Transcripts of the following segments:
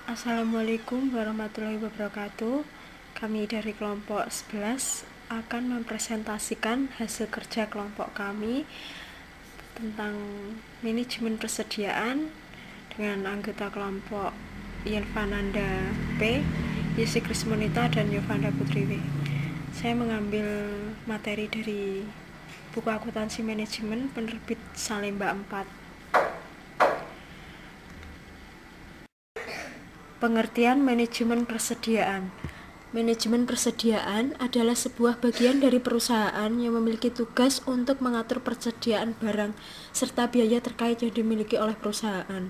Assalamualaikum warahmatullahi wabarakatuh. Kami dari kelompok 11 akan mempresentasikan hasil kerja kelompok kami tentang manajemen persediaan dengan anggota kelompok Yelvananda P, Yesi Krismonita, dan Yovanda Putriwi. Saya mengambil materi dari buku akuntansi manajemen penerbit Salemba 4. Pengertian manajemen persediaan. Manajemen persediaan adalah sebuah bagian dari perusahaan yang memiliki tugas untuk mengatur persediaan barang serta biaya terkait yang dimiliki oleh perusahaan. 1.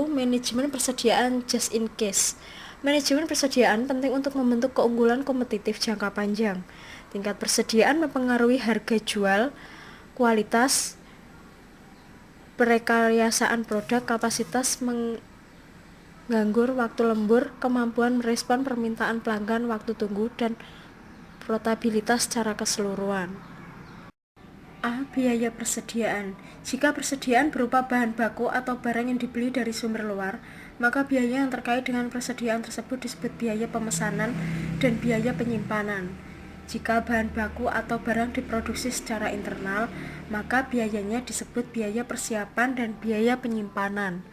Manajemen persediaan just in case. Manajemen persediaan penting untuk membentuk keunggulan kompetitif jangka panjang. Tingkat persediaan mempengaruhi harga jual, kualitas, perekaryasaan produk, kapasitas nganggur, waktu lembur, kemampuan merespon permintaan pelanggan, waktu tunggu, dan profitabilitas secara keseluruhan. A. Biaya persediaan. Jika persediaan berupa bahan baku atau barang yang dibeli dari sumber luar, maka biaya yang terkait dengan persediaan tersebut disebut biaya pemesanan dan biaya penyimpanan. Jika bahan baku atau barang diproduksi secara internal, maka biayanya disebut biaya persiapan dan biaya penyimpanan.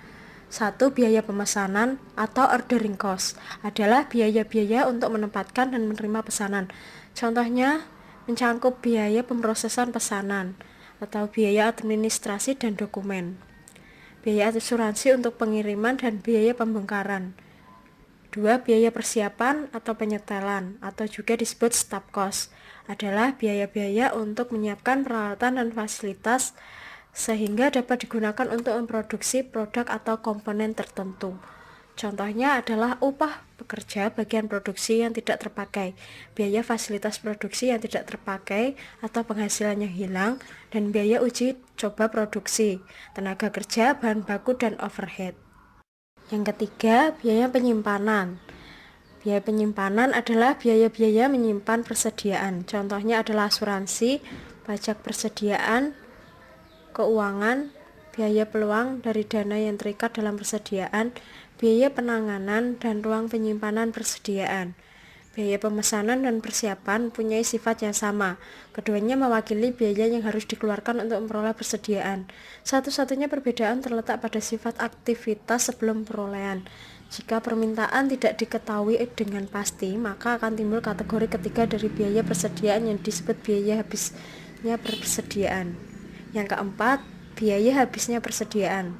1. Biaya pemesanan atau ordering cost adalah biaya-biaya untuk menempatkan dan menerima pesanan. Contohnya mencakup biaya pemrosesan pesanan atau biaya administrasi dan dokumen, biaya asuransi untuk pengiriman, dan biaya pembongkaran. 2. Biaya persiapan atau penyetelan atau juga disebut start cost adalah biaya-biaya untuk menyiapkan peralatan dan fasilitas sehingga dapat digunakan untuk memproduksi produk atau komponen tertentu. Contohnya adalah upah pekerja bagian produksi yang tidak terpakai, biaya fasilitas produksi yang tidak terpakai atau penghasilan yang hilang, dan biaya uji coba produksi, tenaga kerja, bahan baku, dan overhead. Yang ketiga, biaya penyimpanan. Biaya penyimpanan adalah biaya-biaya menyimpan persediaan. Contohnya adalah asuransi, pajak persediaan, keuangan, biaya peluang dari dana yang terikat dalam persediaan, biaya penanganan, dan ruang penyimpanan persediaan. Biaya pemesanan dan persiapan mempunyai sifat yang sama. Keduanya mewakili biaya yang harus dikeluarkan untuk memperoleh persediaan. Satu-satunya perbedaan terletak pada sifat aktivitas sebelum perolehan. Jika permintaan tidak diketahui dengan pasti, maka akan timbul kategori ketiga dari biaya persediaan yang disebut biaya habisnya persediaan. Yang keempat, biaya habisnya persediaan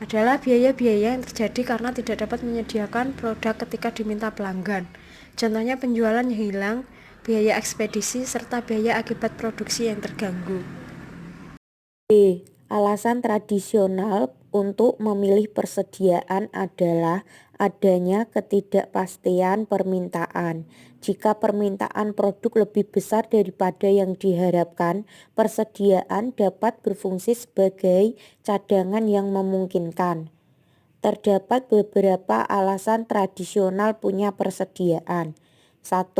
adalah biaya-biaya yang terjadi karena tidak dapat menyediakan produk ketika diminta pelanggan. Contohnya penjualan yang hilang, biaya ekspedisi, serta biaya akibat produksi yang terganggu. B. Alasan tradisional untuk memilih persediaan adalah adanya ketidakpastian permintaan. Jika permintaan produk lebih besar daripada yang diharapkan, persediaan dapat berfungsi sebagai cadangan yang memungkinkan. Terdapat beberapa alasan tradisional punya persediaan. 1.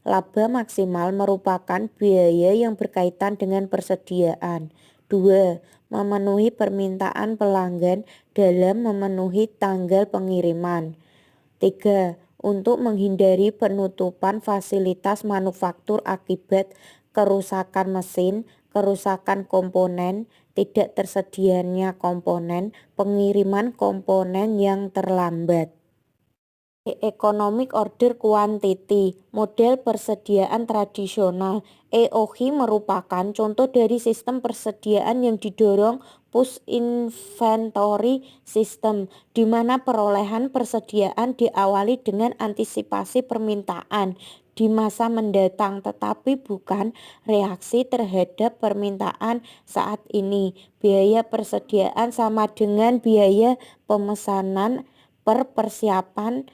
Laba maksimal merupakan biaya yang berkaitan dengan persediaan. 2. Memenuhi permintaan pelanggan dalam memenuhi tanggal pengiriman. 3. Untuk menghindari penutupan fasilitas manufaktur akibat kerusakan mesin, kerusakan komponen, tidak tersedianya komponen, pengiriman komponen yang terlambat. Economic Order Quantity, model persediaan tradisional. EOQ merupakan contoh dari sistem persediaan yang didorong push inventory system, di mana perolehan persediaan diawali dengan antisipasi permintaan di masa mendatang, tetapi bukan reaksi terhadap permintaan saat ini. Biaya persediaan sama dengan biaya pemesanan per persiapan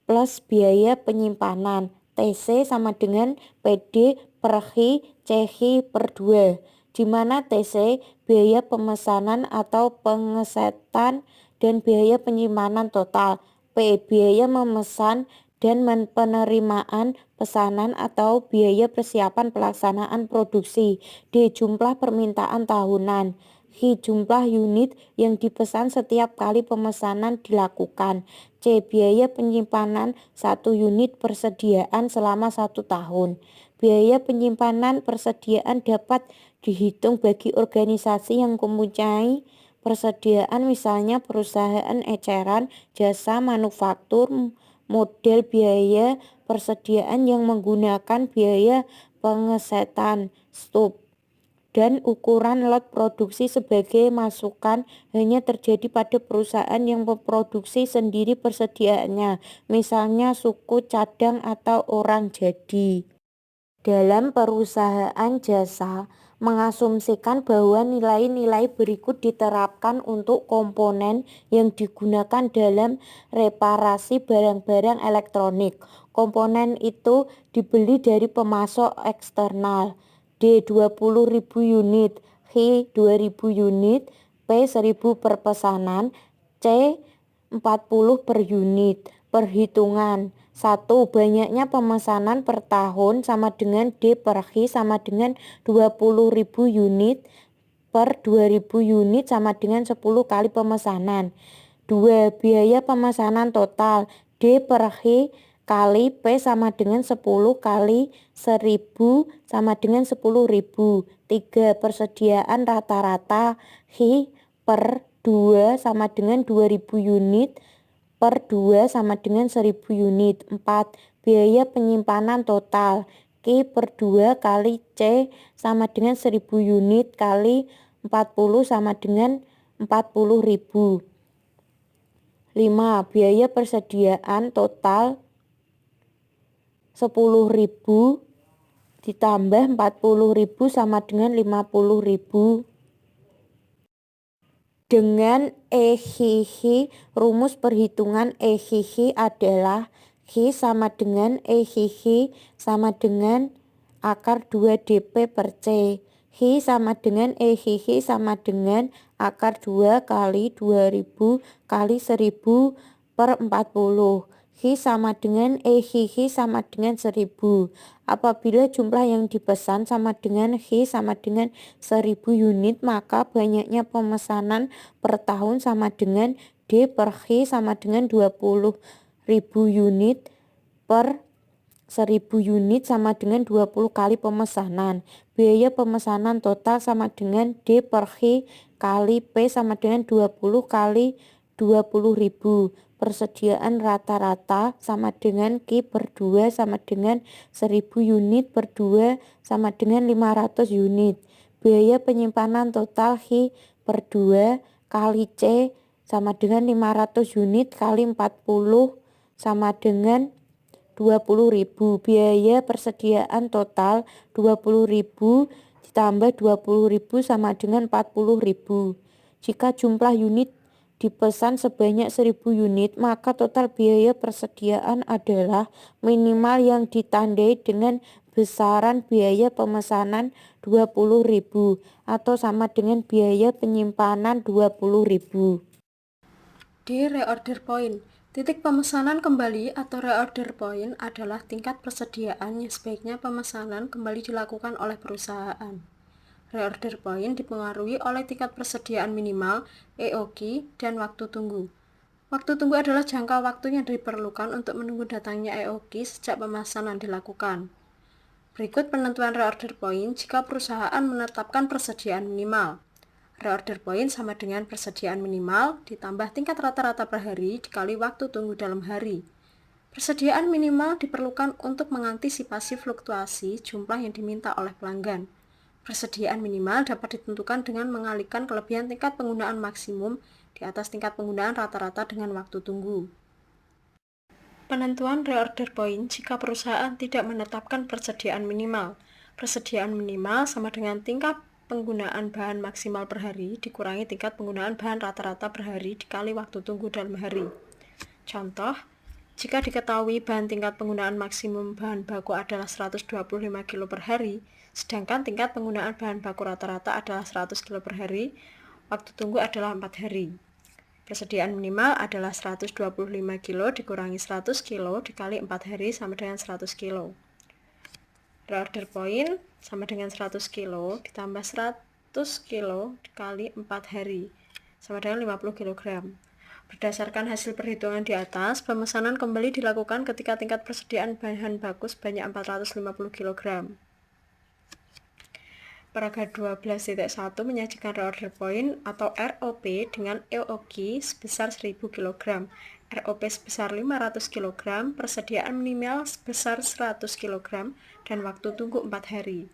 plus biaya penyimpanan. TC sama dengan PD per H CH per 2, di mana TC biaya pemesanan atau pengesetan dan biaya penyimpanan total. P biaya memesan dan penerimaan pesanan atau biaya persiapan pelaksanaan produksi. D jumlah permintaan tahunan. H. Jumlah unit yang dipesan setiap kali pemesanan dilakukan. C. Biaya penyimpanan 1 unit persediaan selama 1 tahun. Biaya penyimpanan persediaan dapat dihitung bagi organisasi yang mempunyai persediaan, misalnya perusahaan eceran, jasa manufaktur. Model biaya persediaan yang menggunakan biaya pengesetan stok dan ukuran lot produksi sebagai masukan hanya terjadi pada perusahaan yang memproduksi sendiri persediaannya, misalnya suku cadang atau orang jadi. Dalam perusahaan jasa, mengasumsikan bahwa nilai-nilai berikut diterapkan untuk komponen yang digunakan dalam reparasi barang-barang elektronik. Komponen itu dibeli dari pemasok eksternal. D. 20.000 unit, H. 2.000 unit, P. 1.000 per pesanan, C. 40 per unit. Perhitungan 1. Banyaknya pemesanan per tahun sama dengan D per H sama dengan 20.000 unit per 2.000 unit sama dengan 10 kali pemesanan. 2. Biaya pemesanan total D per H kali P sama dengan 10 kali 1.000 sama dengan 10.000. 3. Persediaan rata-rata H per 2 sama dengan 2.000 unit per 2 sama dengan 1.000 unit. 4. Biaya penyimpanan total Q per 2 kali C sama dengan 1.000 unit kali 40 sama dengan 40.000. 5. Biaya persediaan total 10.000 ditambah 40.000 sama dengan 50.000. Dengan EHH, rumus perhitungan EHH adalah H sama dengan EHH sama dengan akar 2 DP per C. H sama dengan EHH sama dengan akar 2 kali 2000 kali 1000 per 40. H sama dengan EHH sama dengan 1000. Apabila jumlah yang dipesan sama dengan H sama dengan 1000 unit, maka banyaknya pemesanan per tahun sama dengan D per H sama dengan 20.000 unit per 1.000 unit sama dengan 20 kali pemesanan. Biaya pemesanan total sama dengan D per H kali P sama dengan 20 kali 20.000. Persediaan rata-rata sama dengan Q per 2 sama dengan 1.000 unit per 2 sama dengan 500 unit. Biaya penyimpanan total H per 2 kali C sama dengan 500 unit kali 40 sama dengan 20.000. Biaya persediaan total 20.000 ditambah 20.000 sama dengan 40.000. Jika jumlah unit dipesan sebanyak 1.000 unit, maka total biaya persediaan adalah minimal yang ditandai dengan besaran biaya pemesanan 20.000 atau sama dengan biaya penyimpanan 20.000. D. Reorder point. Titik pemesanan kembali atau reorder point adalah tingkat persediaan yang sebaiknya pemesanan kembali dilakukan oleh perusahaan. Reorder point dipengaruhi oleh tingkat persediaan minimal, EOQ, dan waktu tunggu. Waktu tunggu adalah jangka waktu yang diperlukan untuk menunggu datangnya EOQ sejak pemesanan dilakukan. Berikut penentuan reorder point jika perusahaan menetapkan persediaan minimal. Reorder point sama dengan persediaan minimal ditambah tingkat rata-rata per hari dikali waktu tunggu dalam hari. Persediaan minimal diperlukan untuk mengantisipasi fluktuasi jumlah yang diminta oleh pelanggan. Persediaan minimal dapat ditentukan dengan mengalihkan kelebihan tingkat penggunaan maksimum di atas tingkat penggunaan rata-rata dengan waktu tunggu. Penentuan reorder point jika perusahaan tidak menetapkan persediaan minimal. Persediaan minimal sama dengan tingkat penggunaan bahan maksimal per hari dikurangi tingkat penggunaan bahan rata-rata per hari dikali waktu tunggu dalam hari. Contoh, jika diketahui bahan tingkat penggunaan maksimum bahan baku adalah 125 kg per hari, sedangkan tingkat penggunaan bahan baku rata-rata adalah 100 kg per hari, waktu tunggu adalah 4 hari. Persediaan minimal adalah 125 kg dikurangi 100 kg dikali 4 hari sama dengan 100 kg. Reorder point sama dengan 100 kg ditambah kilo dikali 4 hari sama dengan 50 kg. Berdasarkan hasil perhitungan di atas, pemesanan kembali dilakukan ketika tingkat persediaan bahan baku sebanyak 450 kg. Paragraf 12.1 menyajikan reorder point atau ROP dengan EOQ sebesar 1000 kg, ROP sebesar 500 kg, persediaan minimal sebesar 100 kg, dan waktu tunggu 4 hari.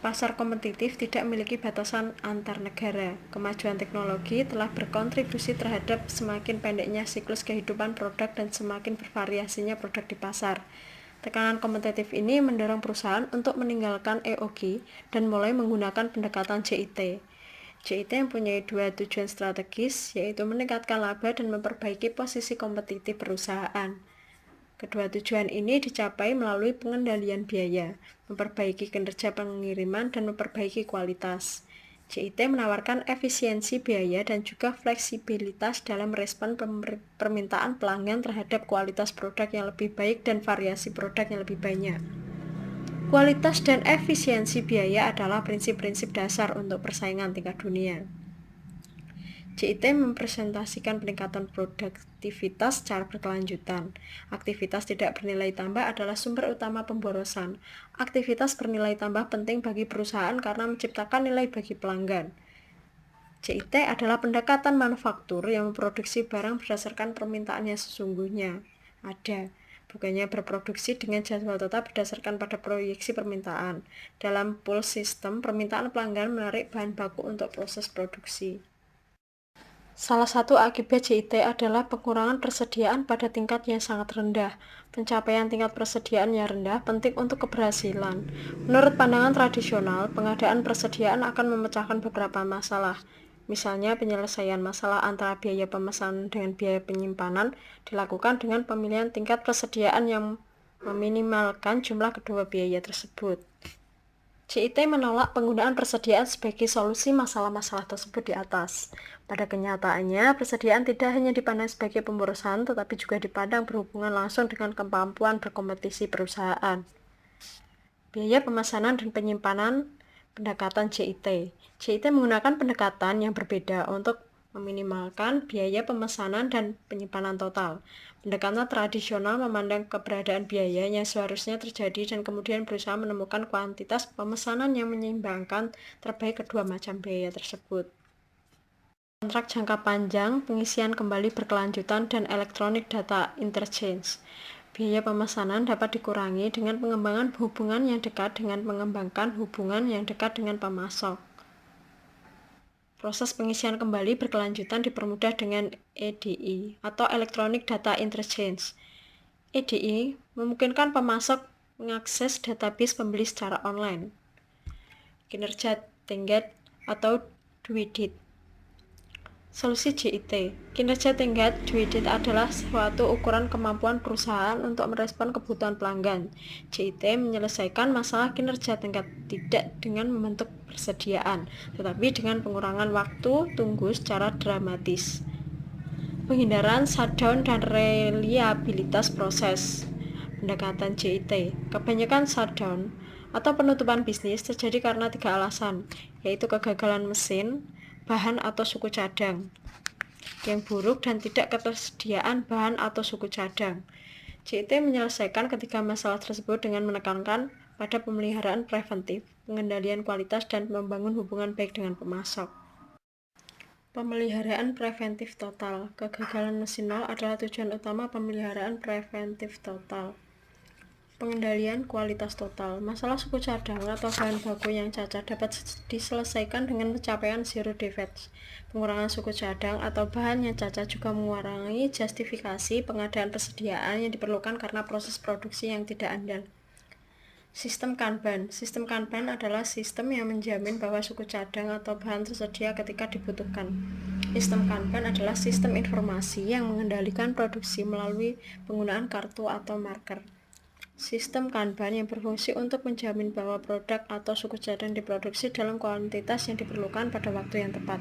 Pasar kompetitif tidak memiliki batasan antar negara. Kemajuan teknologi telah berkontribusi terhadap semakin pendeknya siklus kehidupan produk dan semakin bervariasinya produk di pasar. Tekanan kompetitif ini mendorong perusahaan untuk meninggalkan EOG dan mulai menggunakan pendekatan JIT. JIT mempunyai dua tujuan strategis, yaitu meningkatkan laba dan memperbaiki posisi kompetitif perusahaan. Kedua tujuan ini dicapai melalui pengendalian biaya, memperbaiki kinerja pengiriman, dan memperbaiki kualitas. JIT menawarkan efisiensi biaya dan juga fleksibilitas dalam merespon permintaan pelanggan terhadap kualitas produk yang lebih baik dan variasi produk yang lebih banyak. Kualitas dan efisiensi biaya adalah prinsip-prinsip dasar untuk persaingan tingkat dunia. JIT mempresentasikan peningkatan produktivitas secara berkelanjutan. Aktivitas tidak bernilai tambah adalah sumber utama pemborosan. Aktivitas bernilai tambah penting bagi perusahaan karena menciptakan nilai bagi pelanggan. JIT adalah pendekatan manufaktur yang memproduksi barang berdasarkan permintaan yang sesungguhnya ada, bukannya berproduksi dengan jadwal tetap berdasarkan pada proyeksi permintaan. Dalam pull system, permintaan pelanggan menarik bahan baku untuk proses produksi. Salah satu akibat JIT adalah pengurangan persediaan pada tingkat yang sangat rendah. Pencapaian tingkat persediaan yang rendah penting untuk keberhasilan. Menurut pandangan tradisional, pengadaan persediaan akan memecahkan beberapa masalah. Misalnya, penyelesaian masalah antara biaya pemesanan dengan biaya penyimpanan dilakukan dengan pemilihan tingkat persediaan yang meminimalkan jumlah kedua biaya tersebut. JIT menolak penggunaan persediaan sebagai solusi masalah-masalah tersebut di atas. Pada kenyataannya, persediaan tidak hanya dipandang sebagai pemborosan, tetapi juga dipandang berhubungan langsung dengan kemampuan berkompetisi perusahaan. Biaya pemesanan dan penyimpanan pendekatan JIT. JIT menggunakan pendekatan yang berbeda untuk meminimalkan biaya pemesanan dan penyimpanan total. Pendekatan tradisional memandang keberadaan biaya yang seharusnya terjadi dan kemudian berusaha menemukan kuantitas pemesanan yang menyeimbangkan terbaik kedua macam biaya tersebut. Kontrak jangka panjang, pengisian kembali berkelanjutan, dan electronic data interchange. Biaya pemesanan dapat dikurangi dengan pengembangan hubungan yang dekat dengan mengembangkan hubungan yang dekat dengan pemasok. Proses pengisian kembali berkelanjutan dipermudah dengan EDI atau Electronic Data Interchange. EDI memungkinkan pemasok mengakses database pembeli secara online. Kinerja tingkat atau DWDIT. Solusi JIT. Kinerja tingkat DWDIT adalah suatu ukuran kemampuan perusahaan untuk merespon kebutuhan pelanggan. JIT menyelesaikan masalah kinerja tingkat tidak dengan membentuk persediaan, tetapi dengan pengurangan waktu tunggu secara dramatis. Penghindaran shutdown dan reliabilitas proses. Pendekatan JIT. Kebanyakan shutdown atau penutupan bisnis terjadi karena 3 alasan, yaitu kegagalan mesin, bahan atau suku cadang yang buruk, dan tidak ketersediaan bahan atau suku cadang. JIT menyelesaikan ketiga masalah tersebut dengan menekankan pada pemeliharaan preventif, pengendalian kualitas, dan membangun hubungan baik dengan pemasok. Pemeliharaan preventif total. Kegagalan mesin nol adalah tujuan utama pemeliharaan preventif total. Pengendalian kualitas total. Masalah suku cadang atau bahan baku yang cacat dapat diselesaikan dengan pencapaian zero defects. Pengurangan suku cadang atau bahan yang cacat juga mengurangi justifikasi pengadaan persediaan yang diperlukan karena proses produksi yang tidak andal. Sistem Kanban. Sistem Kanban adalah sistem yang menjamin bahwa suku cadang atau bahan tersedia ketika dibutuhkan. Sistem Kanban adalah sistem informasi yang mengendalikan produksi melalui penggunaan kartu atau marker. Sistem Kanban yang berfungsi untuk menjamin bahwa produk atau suku cadang diproduksi dalam kuantitas yang diperlukan pada waktu yang tepat.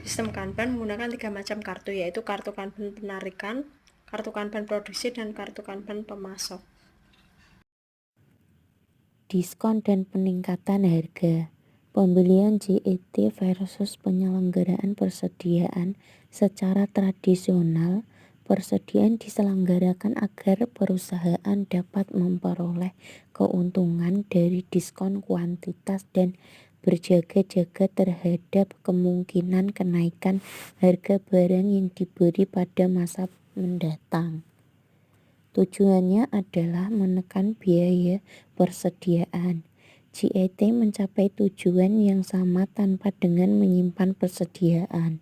Sistem Kanban menggunakan 3 macam kartu, yaitu kartu Kanban penarikan, kartu Kanban produksi, dan kartu Kanban pemasok. diskon dan peningkatan harga. Pembelian JET versus penyelenggaraan persediaan. Secara tradisional, persediaan diselenggarakan agar perusahaan dapat memperoleh keuntungan dari diskon kuantitas dan berjaga-jaga terhadap kemungkinan kenaikan harga barang yang diberi pada masa mendatang. Tujuannya adalah menekan biaya persediaan. JET mencapai tujuan yang sama tanpa dengan menyimpan persediaan.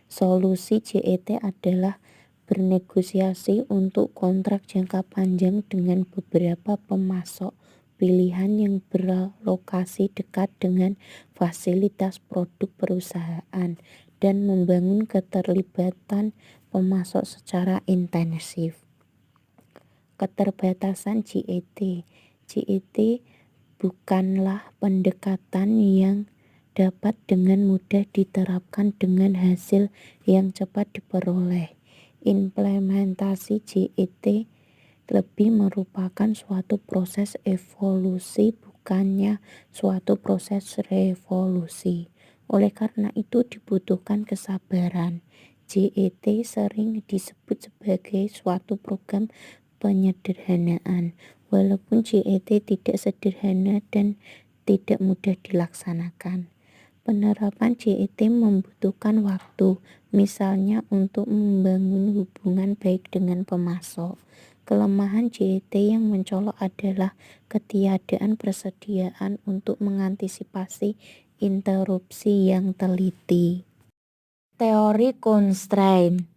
Solusi JET adalah bernegosiasi untuk kontrak jangka panjang dengan beberapa pemasok pilihan yang berlokasi dekat dengan fasilitas produk perusahaan dan membangun keterlibatan pemasok secara intensif. Keterbatasan JET. JET bukanlah pendekatan yang dapat dengan mudah diterapkan dengan hasil yang cepat diperoleh. Implementasi JET lebih merupakan suatu proses evolusi, bukannya suatu proses revolusi. Oleh karena itu dibutuhkan kesabaran. JET sering disebut sebagai suatu program penyederhanaan. Walaupun JET tidak sederhana dan tidak mudah dilaksanakan. Penerapan JET membutuhkan waktu, misalnya untuk membangun hubungan baik dengan pemasok. Kelemahan JET yang mencolok adalah ketiadaan persediaan untuk mengantisipasi interupsi yang teliti. Teori constraint.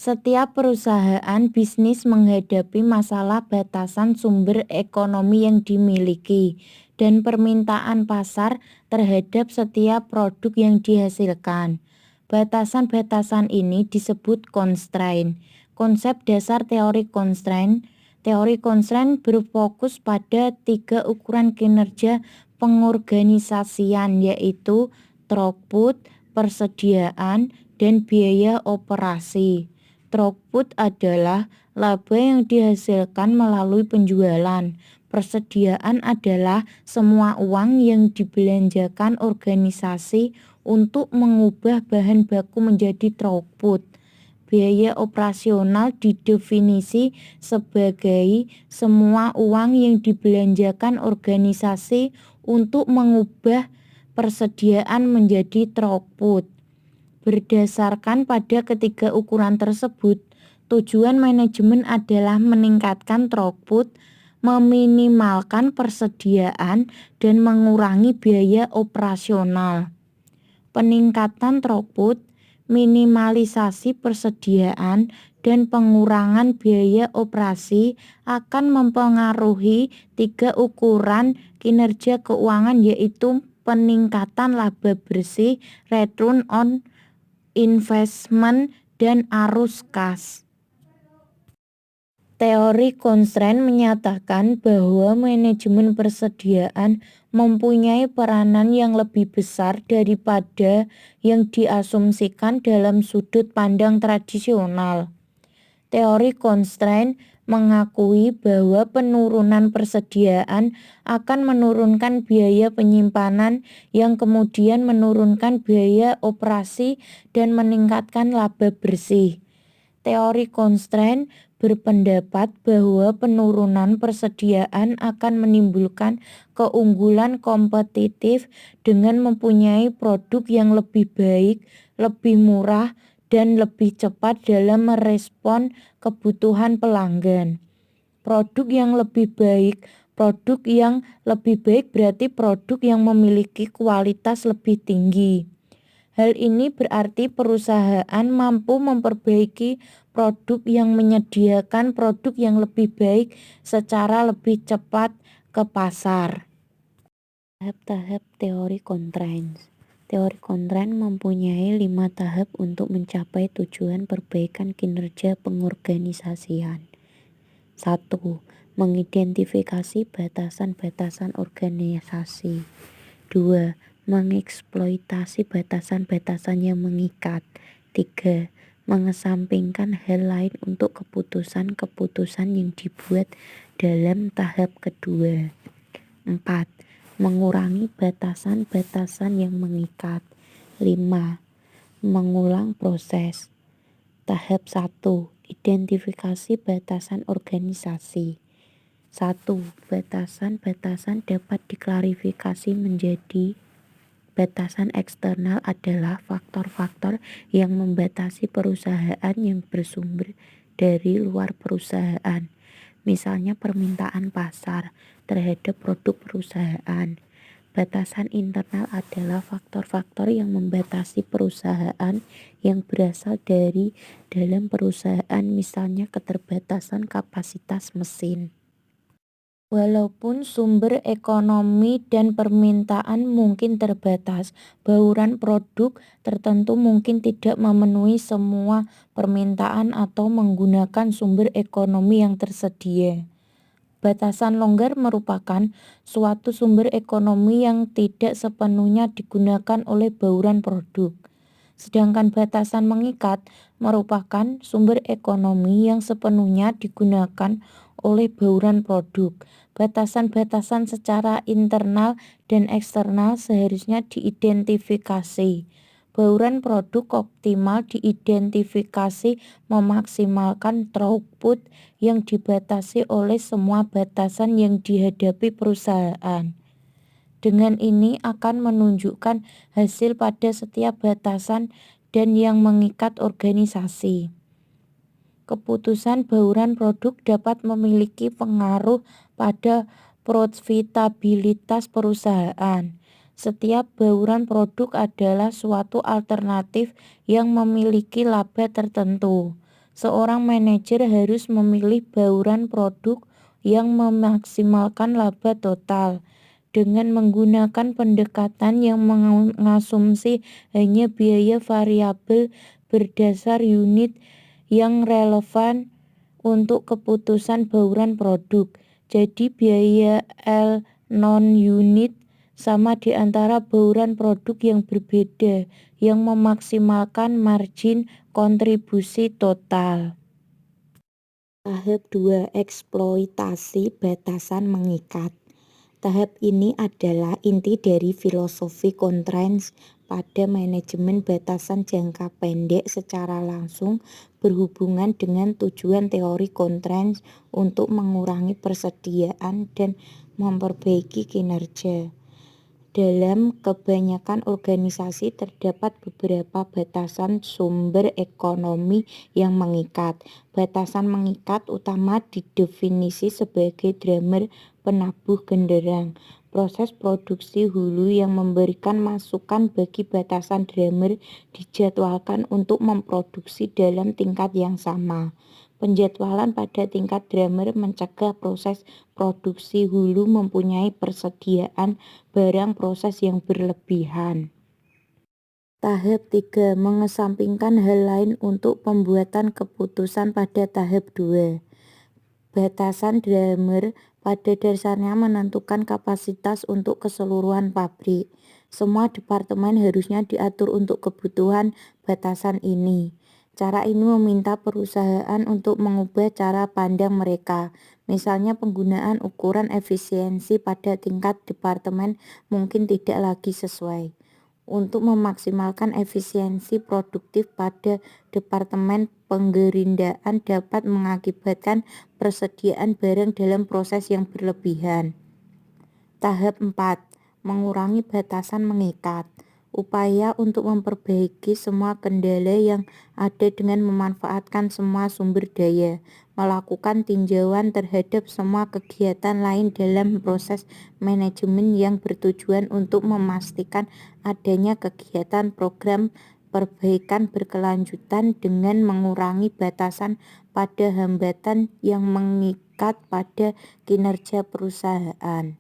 Setiap perusahaan bisnis menghadapi masalah batasan sumber ekonomi yang dimiliki dan permintaan pasar terhadap setiap produk yang dihasilkan. Batasan-batasan ini disebut constraint. Konsep dasar teori constraint. Teori constraint berfokus pada 3 ukuran kinerja pengorganisasian, yaitu throughput, persediaan, dan biaya operasi. Throughput adalah laba yang dihasilkan melalui penjualan. Persediaan adalah semua uang yang dibelanjakan organisasi untuk mengubah bahan baku menjadi throughput. Biaya operasional didefinisi sebagai semua uang yang dibelanjakan organisasi untuk mengubah persediaan menjadi throughput. Berdasarkan pada ketiga ukuran tersebut, tujuan manajemen adalah meningkatkan throughput, meminimalkan persediaan, dan mengurangi biaya operasional. Peningkatan throughput, minimalisasi persediaan, dan pengurangan biaya operasi akan mempengaruhi 3 ukuran kinerja keuangan, yaitu peningkatan laba bersih, return on investment, dan arus kas. Teori constraint menyatakan bahwa manajemen persediaan mempunyai peranan yang lebih besar daripada yang diasumsikan dalam sudut pandang tradisional. Teori constraint mengakui bahwa penurunan persediaan akan menurunkan biaya penyimpanan yang kemudian menurunkan biaya operasi dan meningkatkan laba bersih. Teori constraint berpendapat bahwa penurunan persediaan akan menimbulkan keunggulan kompetitif dengan mempunyai produk yang lebih baik, lebih murah, dan lebih cepat dalam merespon kebutuhan pelanggan. Produk yang lebih baik berarti produk yang memiliki kualitas lebih tinggi. Hal ini berarti perusahaan mampu memperbaiki produk yang menyediakan produk yang lebih baik secara lebih cepat ke pasar. Tahap-tahap teori constraint. Teori constraint mempunyai 5 tahap untuk mencapai tujuan perbaikan kinerja pengorganisasian. 1. Mengidentifikasi batasan-batasan organisasi. 2. Mengeksploitasi batasan-batasan yang mengikat. 3. Mengesampingkan hal lain untuk keputusan-keputusan yang dibuat dalam tahap kedua. 4. Mengurangi batasan-batasan yang mengikat. 5. Mengulang proses. Tahap 1. Identifikasi batasan organisasi. 1. Batasan-batasan dapat diklarifikasi menjadi: batasan eksternal adalah faktor-faktor yang membatasi perusahaan yang bersumber dari luar perusahaan. Misalnya permintaan pasar terhadap produk perusahaan. Batasan internal adalah faktor-faktor yang membatasi perusahaan yang berasal dari dalam perusahaan, misalnya keterbatasan kapasitas mesin. Walaupun sumber ekonomi dan permintaan mungkin terbatas, bauran produk tertentu mungkin tidak memenuhi semua permintaan atau menggunakan sumber ekonomi yang tersedia. Batasan longgar merupakan suatu sumber ekonomi yang tidak sepenuhnya digunakan oleh bauran produk. Sedangkan batasan mengikat merupakan sumber ekonomi yang sepenuhnya digunakan oleh bauran produk. Batasan-batasan secara internal dan eksternal seharusnya diidentifikasi. Bauran produk optimal diidentifikasi memaksimalkan throughput yang dibatasi oleh semua batasan yang dihadapi perusahaan. Dengan ini akan menunjukkan hasil pada setiap batasan dan yang mengikat organisasi. Keputusan bauran produk dapat memiliki pengaruh pada profitabilitas perusahaan. Setiap bauran produk adalah suatu alternatif yang memiliki laba tertentu. Seorang manajer harus memilih bauran produk yang memaksimalkan laba total. Dengan menggunakan pendekatan yang mengasumsi hanya biaya variabel berdasar unit yang relevan untuk keputusan bauran produk. Jadi biaya L non-unit sama di antara bauran produk yang berbeda yang memaksimalkan margin kontribusi total. Tahap 2. Eksploitasi batasan mengikat. Tahap ini adalah inti dari filosofi constraints pada manajemen batasan jangka pendek secara langsung berhubungan dengan tujuan teori constraints untuk mengurangi persediaan dan memperbaiki kinerja. Dalam kebanyakan organisasi terdapat beberapa batasan sumber ekonomi yang mengikat. Batasan mengikat utama didefinisi sebagai drummer penabuh genderang. Proses produksi hulu yang memberikan masukan bagi batasan drummer dijadwalkan untuk memproduksi dalam tingkat yang sama. Penjadwalan pada tingkat drummer mencegah proses produksi hulu mempunyai persediaan barang proses yang berlebihan. Tahap 3. Mengesampingkan hal lain untuk pembuatan keputusan pada tahap 2. Batasan drummer pada dasarnya menentukan kapasitas untuk keseluruhan pabrik. Semua departemen harusnya diatur untuk kebutuhan batasan ini. Cara ini meminta perusahaan untuk mengubah cara pandang mereka. Misalnya penggunaan ukuran efisiensi pada tingkat departemen mungkin tidak lagi sesuai. Untuk memaksimalkan efisiensi produktif pada departemen penggerindaan dapat mengakibatkan persediaan barang dalam proses yang berlebihan. Tahap 4. Mengurangi batasan mengikat. Upaya untuk memperbaiki semua kendala yang ada dengan memanfaatkan semua sumber daya, melakukan tinjauan terhadap semua kegiatan lain dalam proses manajemen yang bertujuan untuk memastikan adanya kegiatan program perbaikan berkelanjutan dengan mengurangi batasan pada hambatan yang mengikat pada kinerja perusahaan.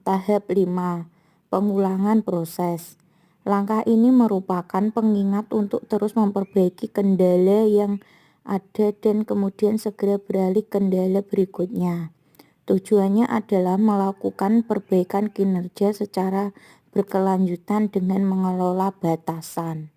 Tahap 5. Pengulangan proses. Langkah ini merupakan pengingat untuk terus memperbaiki kendala yang ada dan kemudian segera beralih kendala berikutnya. Tujuannya adalah melakukan perbaikan kinerja secara berkelanjutan dengan mengelola batasan.